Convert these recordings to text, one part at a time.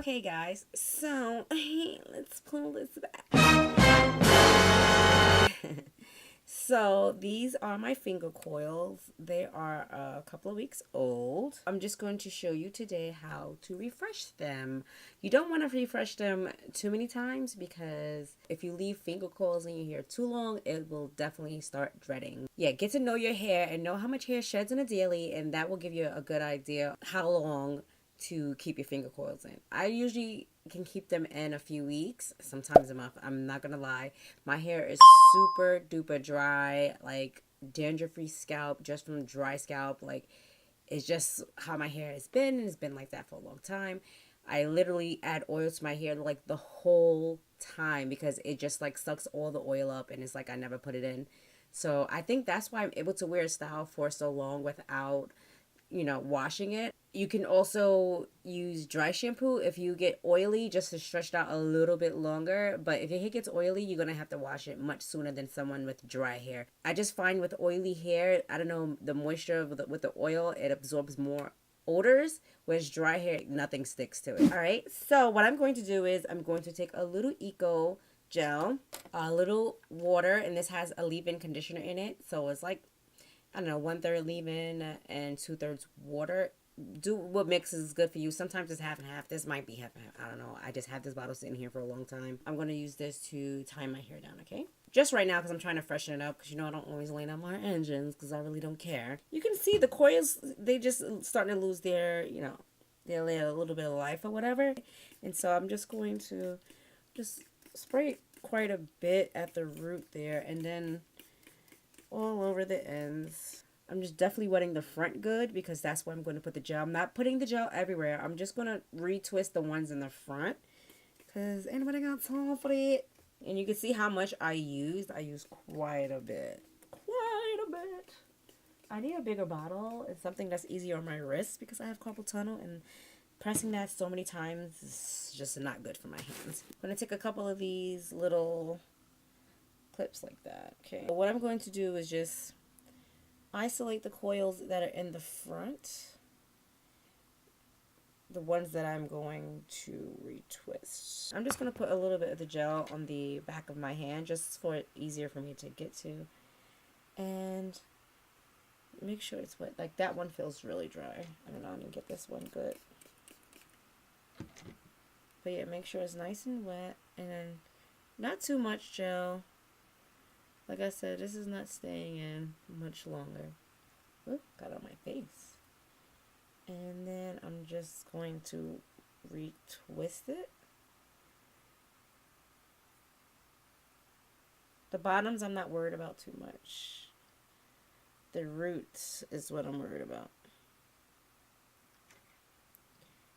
Okay, guys, so let's pull this back. So these are my finger coils. They are a couple of weeks old. I'm just going to show you today how to refresh them. You don't want to refresh them too many times because if you leave finger coils in your hair too long, it will definitely start dreading. Yeah, get to know your hair and know how much hair sheds on a daily, and that will give you a good idea how long to keep your finger coils in. I usually can keep them in a few weeks, sometimes a month. I'm not gonna lie, my hair is super duper dry, like dandruff-free scalp, just from dry scalp. Like, it's just how my hair has been, and it's been like that for a long time. I literally add oil to my hair like the whole time because it just like sucks all the oil up, and it's like I never put it in. So I think that's why I'm able to wear a style for so long without washing it. You can also use dry shampoo if you get oily, just to stretch it out a little bit longer. But if your hair gets oily, you're going to have to wash it much sooner than someone with dry hair. I just find with oily hair, I don't know, the moisture with the oil, it absorbs more odors, whereas dry hair, nothing sticks to it. All right, so what I'm going to do is I'm going to take a little Eco gel, a little water, and this has a leave-in conditioner in it. So it's like, I don't know, 1/3 leave-in and 2/3 water. Do what mixes is good for you. Sometimes it's half and half. This might be half and half. I don't know. I just had this bottle sitting here for a long time. I'm going to use this to tie my hair down, okay? Just right now because I'm trying to freshen it up because, I don't always lay down my engines because I really don't care. You can see the coils, they just starting to lose their, their little bit of life or whatever. And so I'm just going to just spray quite a bit at the root there and then all over the ends. I'm just definitely wetting the front good because that's where I'm going to put the gel. I'm not putting the gel everywhere. I'm just going to retwist the ones in the front because anybody got time for it? And you can see how much I used. I used quite a bit. Quite a bit. I need a bigger bottle. It's something that's easier on my wrist because I have carpal tunnel, and pressing that so many times is just not good for my hands. I'm going to take a couple of these little clips like that. Okay. What I'm going to do is just isolate the coils that are in the front, the ones that I'm going to retwist. I'm just going to put a little bit of the gel on the back of my hand just for it easier for me to get to, and make sure it's wet. Like, that one feels really dry. I don't know, I'm going to get this one good. But yeah, make sure it's nice and wet, and then not too much gel. Like I said, this is not staying in much longer. Oop, got on my face. And then I'm just going to retwist it. The bottoms I'm not worried about too much. The roots is what I'm worried about.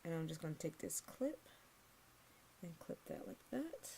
And I'm just going to take this clip and clip that like that.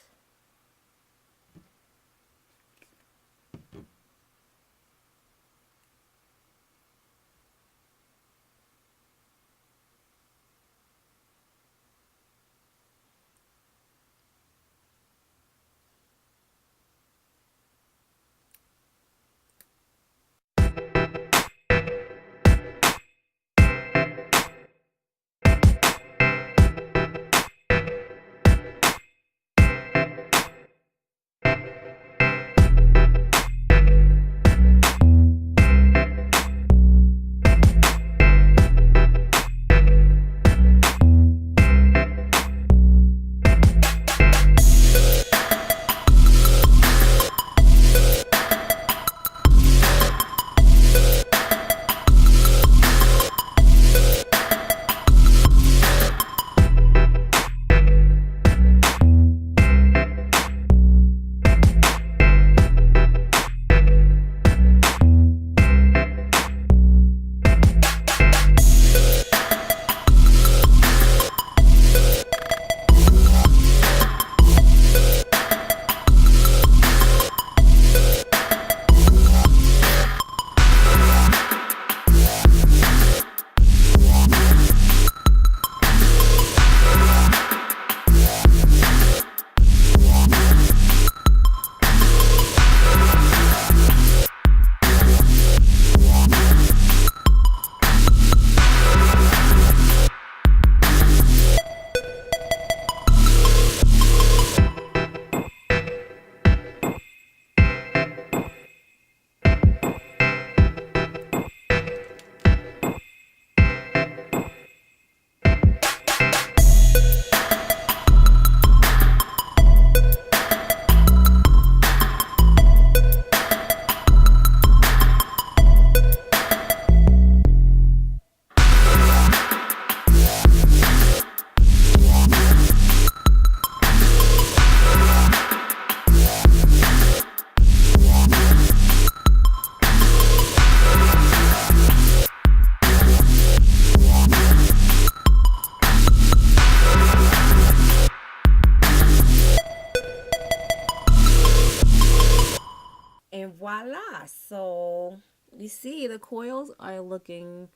voila. So you see the coils are looking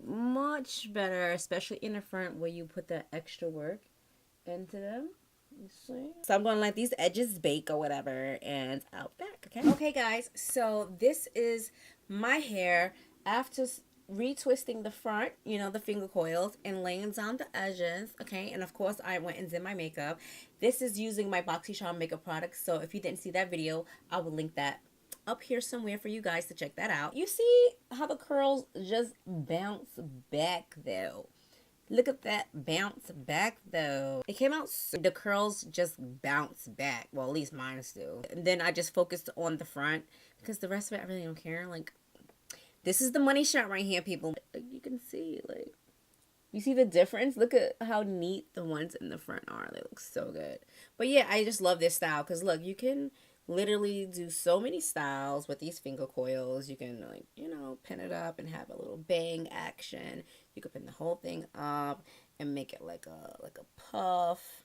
much better, especially in the front where you put that extra work into them. You see? So I'm gonna let these edges bake or whatever, and I'll be back. Okay guys, so this is my hair after retwisting the front, you know, the finger coils, and laying down the edges. Okay, and of course I went and did my makeup. This is using my BoxyCharm makeup products, so if you didn't see that video, I will link that up here somewhere for you guys to check that out. You see how the curls just bounce back though? Look at that bounce back though. It came out so the curls just bounce back. Well, at least mine do. And then I just focused on the front because the rest of it I really don't care. Like, this is the money shot right here, people. You can see, like, you see the difference? Look at how neat the ones in the front are. They look so good. But yeah, I just love this style because look, you can literally do so many styles with these finger coils. You can, like, you know, pin it up and have a little bang action. You can pin the whole thing up and make it like a puff,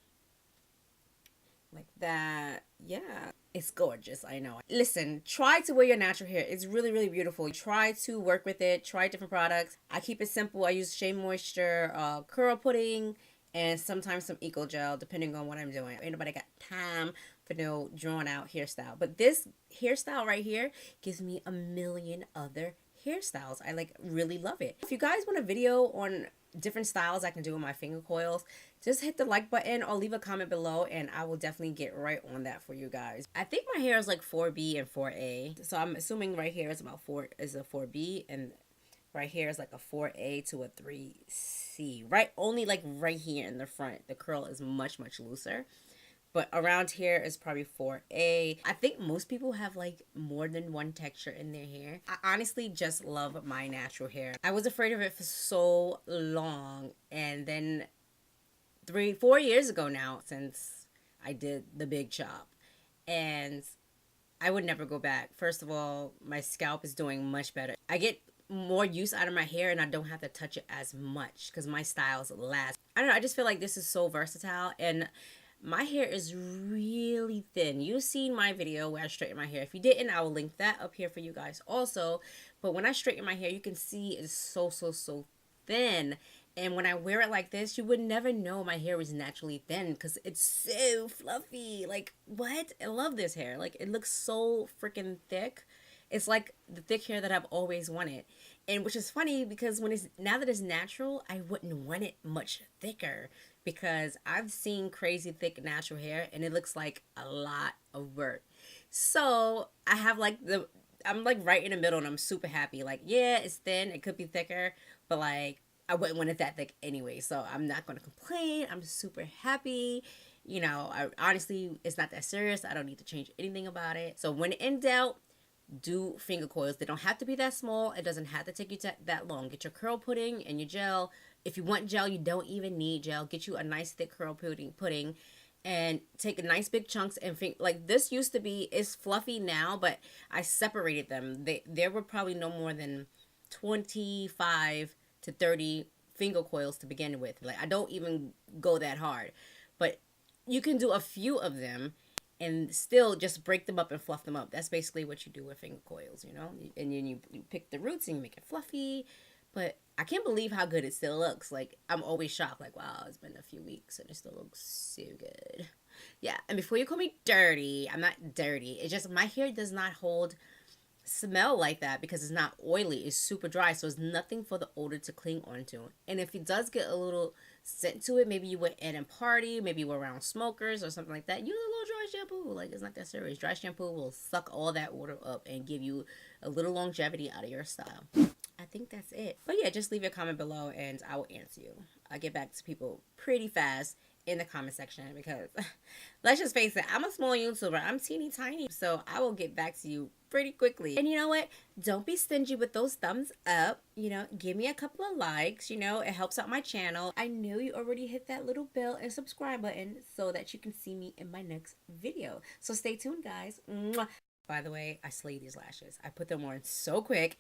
like that. Yeah, it's gorgeous. I know. Listen, try to wear your natural hair. It's really, really beautiful. Try to work with it. Try different products. I keep it simple. I use Shea Moisture curl pudding and sometimes some Eco Gel, depending on what I'm doing. Ain't nobody got time for no drawn out hairstyle. But this hairstyle right here gives me a million other hairstyles. I like really love it. If you guys want a video on different styles I can do with my finger coils, just hit the like button or leave a comment below and I will definitely get right on that for you guys. I think my hair is like 4B and 4A. So I'm assuming right here is about a 4B and right here is like a 4A to a 3C. Right, only like right here in the front. The curl is much, much looser. But around here is probably 4A. I think most people have like more than one texture in their hair. I honestly just love my natural hair. I was afraid of it for so long. And then 4 years ago now, since I did the big chop. And I would never go back. First of all, my scalp is doing much better. I get more use out of my hair and I don't have to touch it as much because my styles last. I don't know, I just feel like this is so versatile. And my hair is really thin. You've seen my video where I straighten my hair. If you didn't, I will link that up here for you guys also. But when I straighten my hair, you can see it's so thin. And when I wear it like this, you would never know my hair is naturally thin because it's so fluffy. Like, what? I love this hair. Like, it looks so freaking thick. It's like the thick hair that I've always wanted. And which is funny because now that it's natural, I wouldn't want it much thicker because I've seen crazy thick natural hair and it looks like a lot of work. So I have like I'm like right in the middle and I'm super happy. Like, yeah, it's thin. It could be thicker, but like I wouldn't want it that thick anyway. So I'm not going to complain. I'm super happy. You know, honestly, it's not that serious. I don't need to change anything about it. So when in doubt, do finger coils. They don't have to be that small. It doesn't have to take you that long. Get your curl pudding and your gel. If you want gel, you don't even need gel. Get you a nice thick curl pudding and take nice big chunks and like this used to be, it's fluffy now, but I separated them. There were probably no more than 25 to 30 finger coils to begin with. Like, I don't even go that hard, but you can do a few of them and still just break them up and fluff them up. That's basically what you do with finger coils, you know? And then you pick the roots and you make it fluffy. But I can't believe how good it still looks. Like, I'm always shocked. Like, wow, it's been a few weeks and it still looks so good. Yeah, and before you call me dirty, I'm not dirty. It's just my hair does not hold smell like that because it's not oily. It's super dry, so it's nothing for the odor to cling onto. And if it does get a little scent to it, maybe you went in a party, maybe you were around smokers or something like that, use a little dry shampoo. Like, it's not that serious. Dry shampoo will suck all that odor up and give you a little longevity out of your style. I think that's it. But yeah, just leave your comment below and I will answer you. I get back to people pretty fast in the comment section because let's just face it, I'm a small YouTuber. I'm teeny tiny, so I will get back to you pretty quickly. And you know what? Don't be stingy with those thumbs up. You know, give me a couple of likes. You know, it helps out my channel. I know you already hit that little bell and subscribe button so that you can see me in my next video. So stay tuned, guys. Mwah. By the way, I slay these lashes. I put them on so quick.